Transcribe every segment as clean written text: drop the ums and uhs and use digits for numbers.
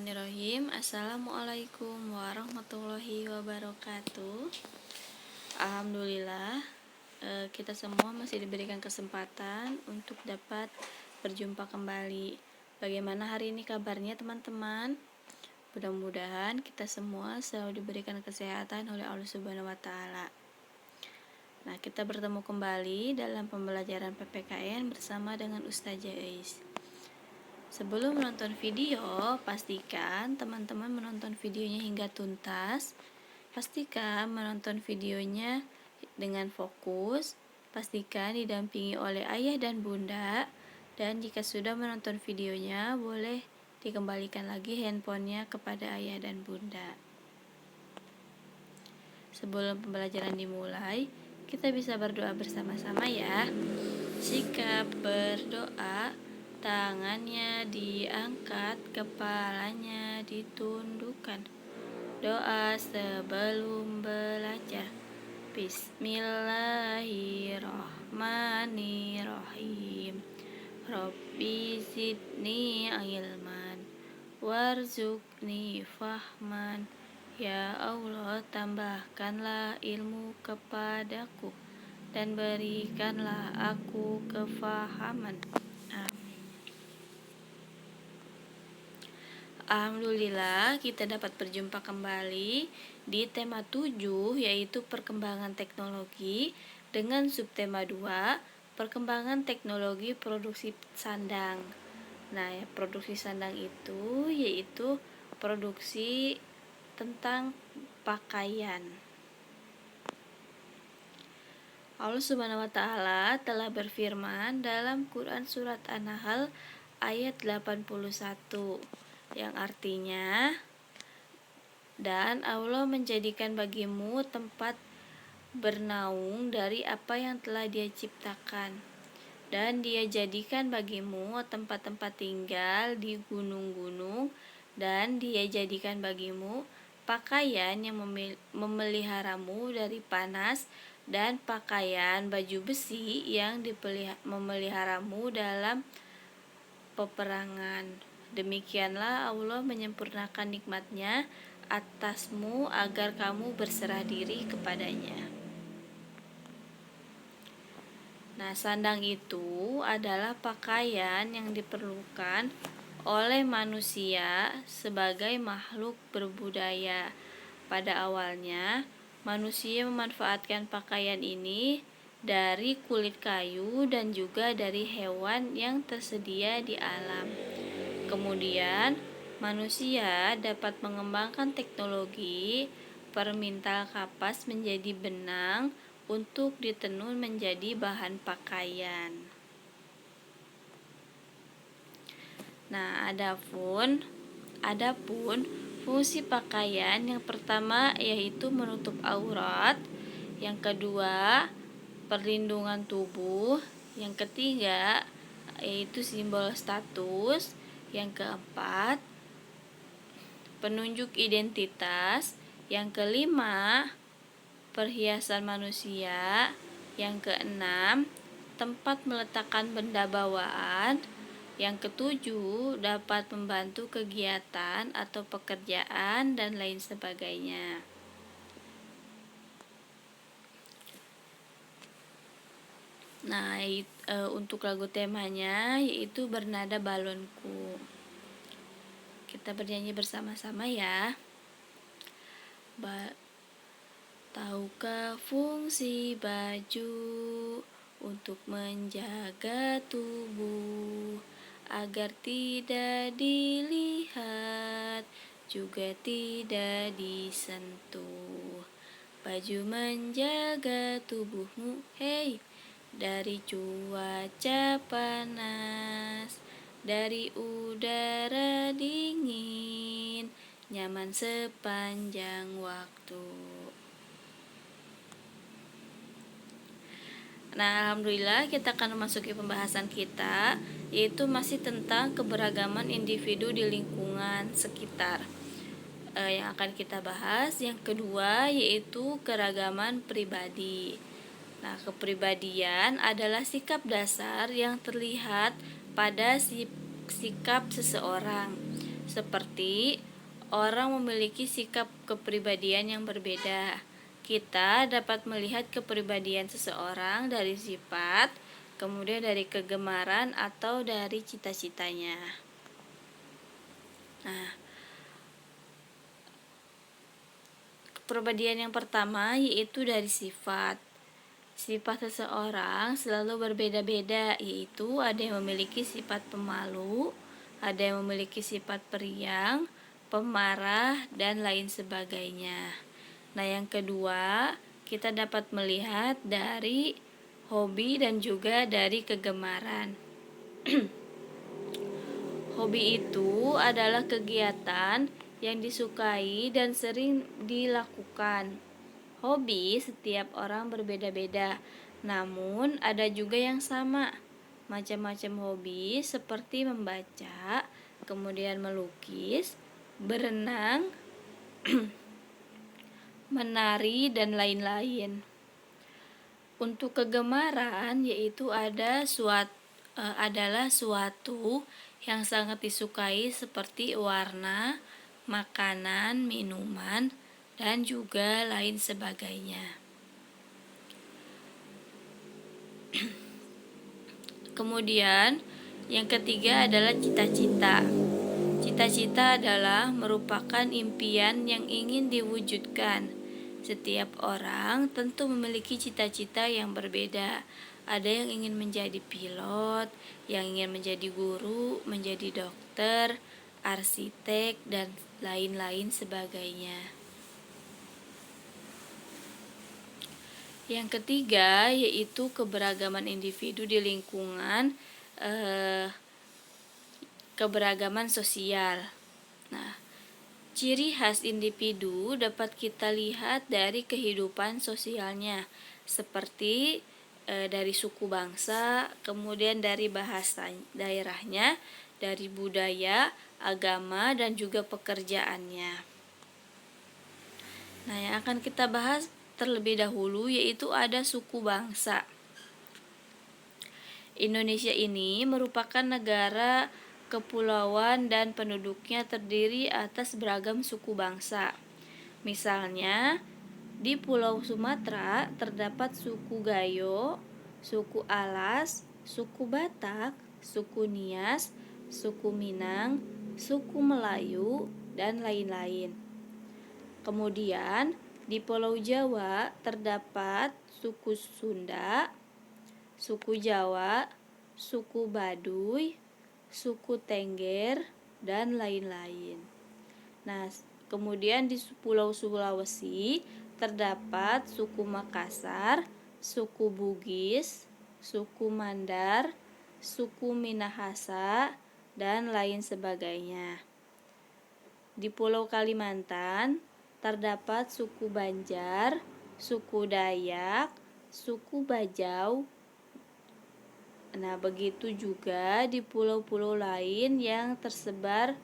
Bismillahirrahmanirrahim. Assalamualaikum warahmatullahi wabarakatuh. Alhamdulillah, kita semua masih diberikan kesempatan untuk dapat berjumpa kembali. Bagaimana hari ini kabarnya teman-teman? Mudah-mudahan kita semua selalu diberikan kesehatan oleh Allah Subhanahu wa Ta'ala. Nah, kita bertemu kembali dalam pembelajaran PPKN bersama dengan Ustazah Ais. Sebelum menonton video, pastikan teman-teman menonton videonya hingga tuntas. Pastikan menonton videonya dengan fokus. Pastikan didampingi oleh ayah dan bunda. Dan jika sudah menonton videonya, boleh dikembalikan lagi handphonenya kepada ayah dan bunda. Sebelum pembelajaran dimulai, kita bisa berdoa bersama-sama ya. Sikap berdoa, tangannya diangkat, kepalanya ditundukkan. Doa sebelum belajar. Bismillahirrahmanirrahim. Rabbi zidni ilman warzuqni fahman. Ya Allah, tambahkanlah ilmu kepadaku dan berikanlah aku kefahaman. Alhamdulillah, kita dapat berjumpa kembali di tema 7, yaitu perkembangan teknologi, dengan subtema 2, perkembangan teknologi produksi sandang. Nah, produksi sandang itu yaitu produksi tentang pakaian. Allah Subhanahu wa Ta'ala telah berfirman dalam Quran surat An-Nahl ayat 81, yang artinya, dan Allah menjadikan bagimu tempat bernaung dari apa yang telah Dia ciptakan, dan Dia jadikan bagimu tempat-tempat tinggal di gunung-gunung, dan Dia jadikan bagimu pakaian yang memeliharamu dari panas, dan pakaian baju besi yang memeliharamu dalam peperangan. Demikianlah Allah menyempurnakan nikmat-Nya atasmu agar kamu berserah diri kepadanya. Nah, sandang itu adalah pakaian yang diperlukan oleh manusia sebagai makhluk berbudaya. Pada awalnya, manusia memanfaatkan pakaian ini dari kulit kayu dan juga dari hewan yang tersedia di alam. Kemudian, manusia dapat mengembangkan teknologi permintal kapas menjadi benang untuk ditenun menjadi bahan pakaian. Nah, adapun fungsi pakaian yang pertama yaitu menutup aurat, yang kedua perlindungan tubuh, yang ketiga yaitu simbol status, yang keempat penunjuk identitas, yang kelima perhiasan manusia, yang keenam tempat meletakkan benda bawaan, yang ketujuh dapat membantu kegiatan atau pekerjaan dan lain sebagainya. Nah, untuk lagu temanya yaitu Bernada Balonku. Kita bernyanyi bersama-sama ya. Tahukah fungsi baju untuk menjaga tubuh agar tidak dilihat juga tidak disentuh? Baju menjaga tubuhmu, hey, dari cuaca panas, dari udara dingin, nyaman sepanjang waktu. Nah, alhamdulillah kita akan memasuki pembahasan kita, yaitu masih tentang keberagaman individu di lingkungan sekitar. Yang akan kita bahas yang kedua yaitu keragaman pribadi. Nah, kepribadian adalah sikap dasar yang terlihat pada sikap seseorang. seperti orang memiliki sikap kepribadian yang berbeda. Kita dapat melihat kepribadian seseorang dari sifat, kemudian dari kegemaran atau dari cita-citanya. Nah, kepribadian yang pertama yaitu dari sifat. Sifat seseorang selalu berbeda-beda, yaitu ada yang memiliki sifat pemalu, ada yang memiliki sifat periang, pemarah, dan lain sebagainya. Nah, yang kedua, kita dapat melihat dari hobi dan juga dari kegemaran. Hobi itu adalah kegiatan yang disukai dan sering dilakukan. Hobi setiap orang berbeda-beda, namun ada juga yang sama. Macam-macam hobi seperti membaca, kemudian melukis, berenang, menari, dan lain-lain. Untuk kegemaran yaitu adalah suatu yang sangat disukai seperti warna, makanan, minuman, dan juga lain sebagainya. Kemudian yang ketiga adalah cita-cita. Cita-cita adalah merupakan impian yang ingin diwujudkan. Setiap orang tentu memiliki cita-cita yang berbeda. Ada yang ingin menjadi pilot, yang ingin menjadi guru, menjadi dokter, arsitek, dan lain-lain sebagainya. Yang ketiga yaitu keberagaman individu di lingkungan, keberagaman sosial. Nah, ciri khas individu dapat kita lihat dari kehidupan sosialnya, seperti dari suku bangsa, kemudian dari bahasa daerahnya, dari budaya, agama, dan juga pekerjaannya. Nah, yang akan kita bahas terlebih dahulu yaitu ada suku bangsa. Indonesia ini merupakan negara kepulauan dan penduduknya terdiri atas beragam suku bangsa. Misalnya, di Pulau Sumatera terdapat suku Gayo, suku Alas, suku Batak, suku Nias, suku Minang, suku Melayu, dan lain-lain. Kemudian, di Pulau Jawa terdapat suku Sunda, suku Jawa, suku Baduy, suku Tengger, dan lain-lain. Nah, kemudian di Pulau Sulawesi terdapat suku Makassar, suku Bugis, suku Mandar, suku Minahasa, dan lain sebagainya. Di Pulau Kalimantan terdapat suku Banjar, suku Dayak, suku Bajau. Nah, begitu juga di pulau-pulau lain yang tersebar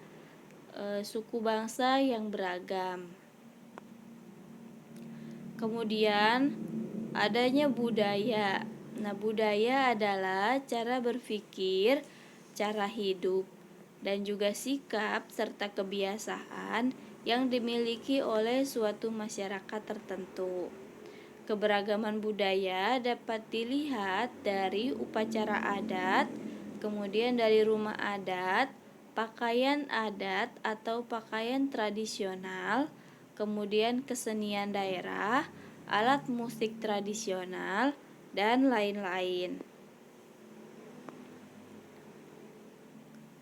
suku bangsa yang beragam. Kemudian adanya budaya. Nah, budaya adalah cara berpikir, cara hidup, dan juga sikap serta kebiasaan yang dimiliki oleh suatu masyarakat tertentu. Keberagaman budaya dapat dilihat dari upacara adat, kemudian dari rumah adat, pakaian adat atau pakaian tradisional, kemudian kesenian daerah, alat musik tradisional, dan lain-lain.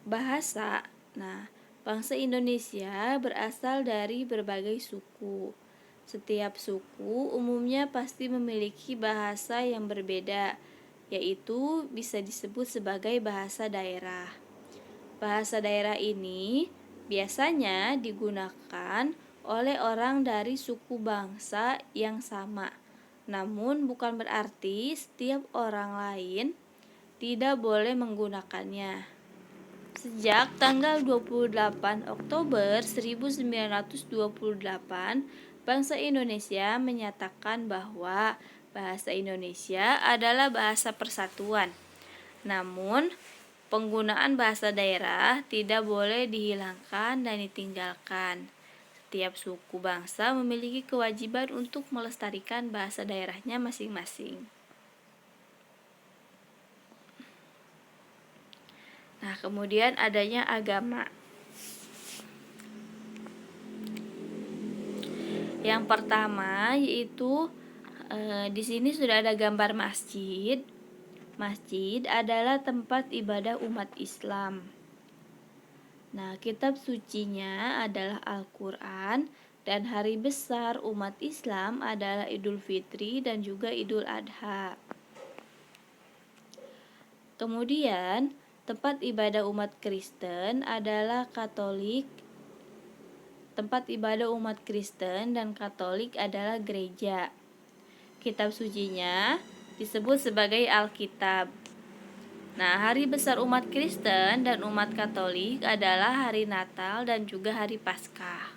Bahasa. Nah, bangsa Indonesia berasal dari berbagai suku. Setiap suku umumnya pasti memiliki bahasa yang berbeda, yaitu bisa disebut sebagai bahasa daerah. Bahasa daerah ini biasanya digunakan oleh orang dari suku bangsa yang sama. Namun bukan berarti setiap orang lain tidak boleh menggunakannya. Sejak tanggal 28 Oktober 1928, bangsa Indonesia menyatakan bahwa bahasa Indonesia adalah bahasa persatuan. Namun, Penggunaan bahasa daerah tidak boleh dihilangkan dan ditinggalkan. Setiap suku bangsa memiliki kewajiban untuk melestarikan bahasa daerahnya masing-masing. Nah, kemudian adanya agama. Yang pertama yaitu di sini sudah ada gambar masjid. Masjid adalah tempat ibadah umat Islam. Nah, kitab sucinya adalah Al-Quran dan hari besar umat Islam adalah Idul Fitri dan juga Idul Adha. Kemudian, tempat ibadah umat Kristen adalah Katolik. Tempat ibadah umat Kristen dan Katolik adalah gereja. Kitab sucinya disebut sebagai Alkitab. Nah, hari besar umat Kristen dan umat Katolik adalah hari Natal dan juga hari Paskah.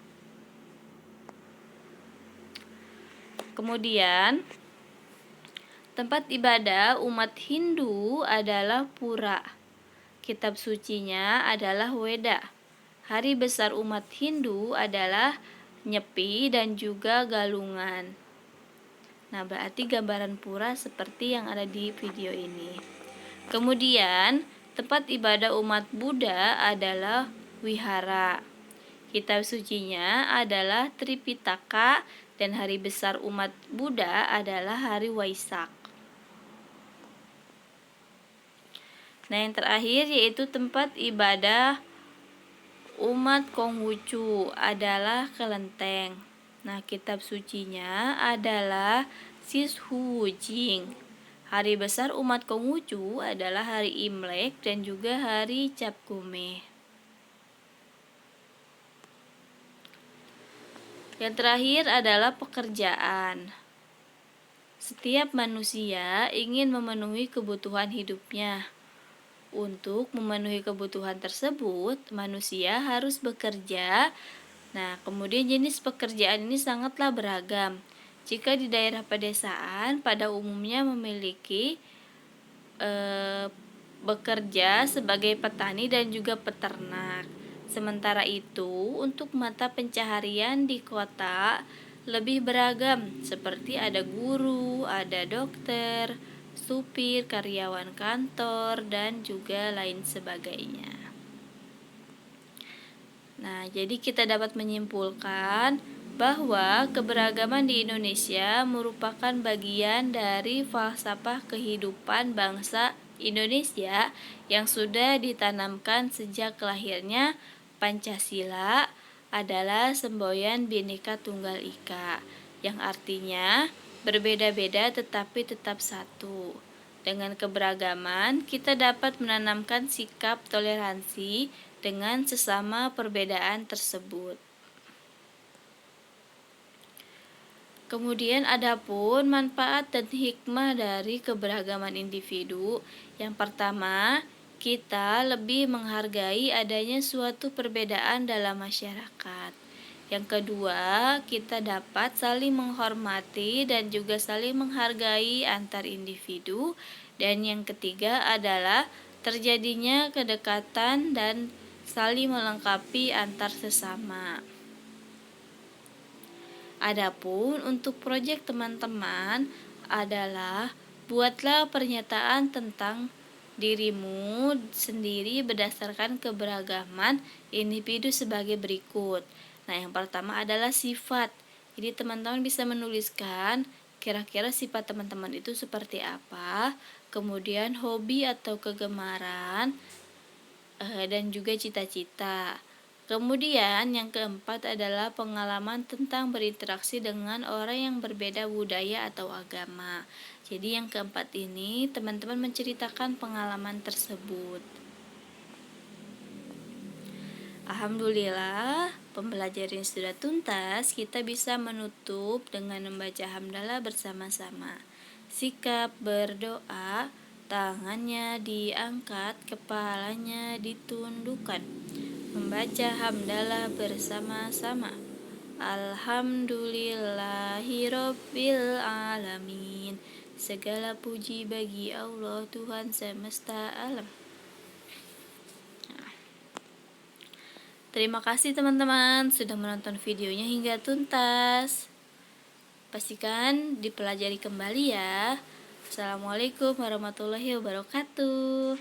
Kemudian, tempat ibadah umat Hindu adalah Pura. Kitab sucinya adalah Weda. Hari besar umat Hindu adalah Nyepi dan juga Galungan. Nah, berarti gambaran pura seperti yang ada di video ini. Kemudian, tempat ibadah umat Buddha adalah wihara. Kitab sucinya adalah Tripitaka dan hari besar umat Buddha adalah hari Waisak. Nah, yang terakhir yaitu tempat ibadah umat Konghucu adalah kelenteng. Nah, kitab sucinya adalah Sishujing. Hari besar umat Konghucu adalah hari Imlek dan juga hari Cap Gomeh. Yang terakhir adalah pekerjaan. Setiap manusia ingin memenuhi kebutuhan hidupnya. Untuk memenuhi kebutuhan tersebut, manusia harus bekerja. Nah, kemudian jenis pekerjaan ini sangatlah beragam. Jika di daerah pedesaan, pada umumnya memiliki bekerja sebagai petani dan juga peternak. Sementara itu, untuk mata pencaharian di kota lebih beragam, seperti ada guru, ada dokter, supir, karyawan kantor, dan juga lain sebagainya. Nah, jadi kita dapat menyimpulkan bahwa keberagaman di Indonesia merupakan bagian dari falsafah kehidupan bangsa Indonesia yang sudah ditanamkan sejak lahirnya. Pancasila adalah semboyan Bhinneka Tunggal Ika, yang artinya berbeda-beda tetapi tetap satu. Dengan keberagaman, kita dapat menanamkan sikap toleransi dengan sesama perbedaan tersebut. Kemudian adapun manfaat dan hikmah dari keberagaman individu. Yang pertama, kita lebih menghargai adanya suatu perbedaan dalam masyarakat. Yang kedua, kita dapat saling menghormati dan juga saling menghargai antar individu. Dan yang ketiga adalah terjadinya kedekatan dan saling melengkapi antar sesama. Adapun untuk proyek teman-teman adalah buatlah pernyataan tentang dirimu sendiri berdasarkan keberagaman individu sebagai berikut. Nah, yang pertama adalah sifat. Jadi teman-teman bisa menuliskan kira-kira sifat teman-teman itu seperti apa, kemudian hobi atau kegemaran, dan juga cita-cita. Kemudian yang keempat adalah pengalaman tentang berinteraksi dengan orang yang berbeda budaya atau agama. Jadi yang keempat ini teman-teman menceritakan pengalaman tersebut. Alhamdulillah, pembelajaran sudah tuntas. Kita bisa menutup dengan membaca hamdalah bersama-sama. Sikap berdoa, tangannya diangkat, kepalanya ditundukkan. Membaca hamdalah bersama-sama. Alhamdulillahirabbil alamin. Segala puji bagi Allah Tuhan semesta alam. Terima kasih teman-teman sudah menonton videonya hingga tuntas. Pastikan dipelajari kembali ya. Assalamualaikum warahmatullahi wabarakatuh.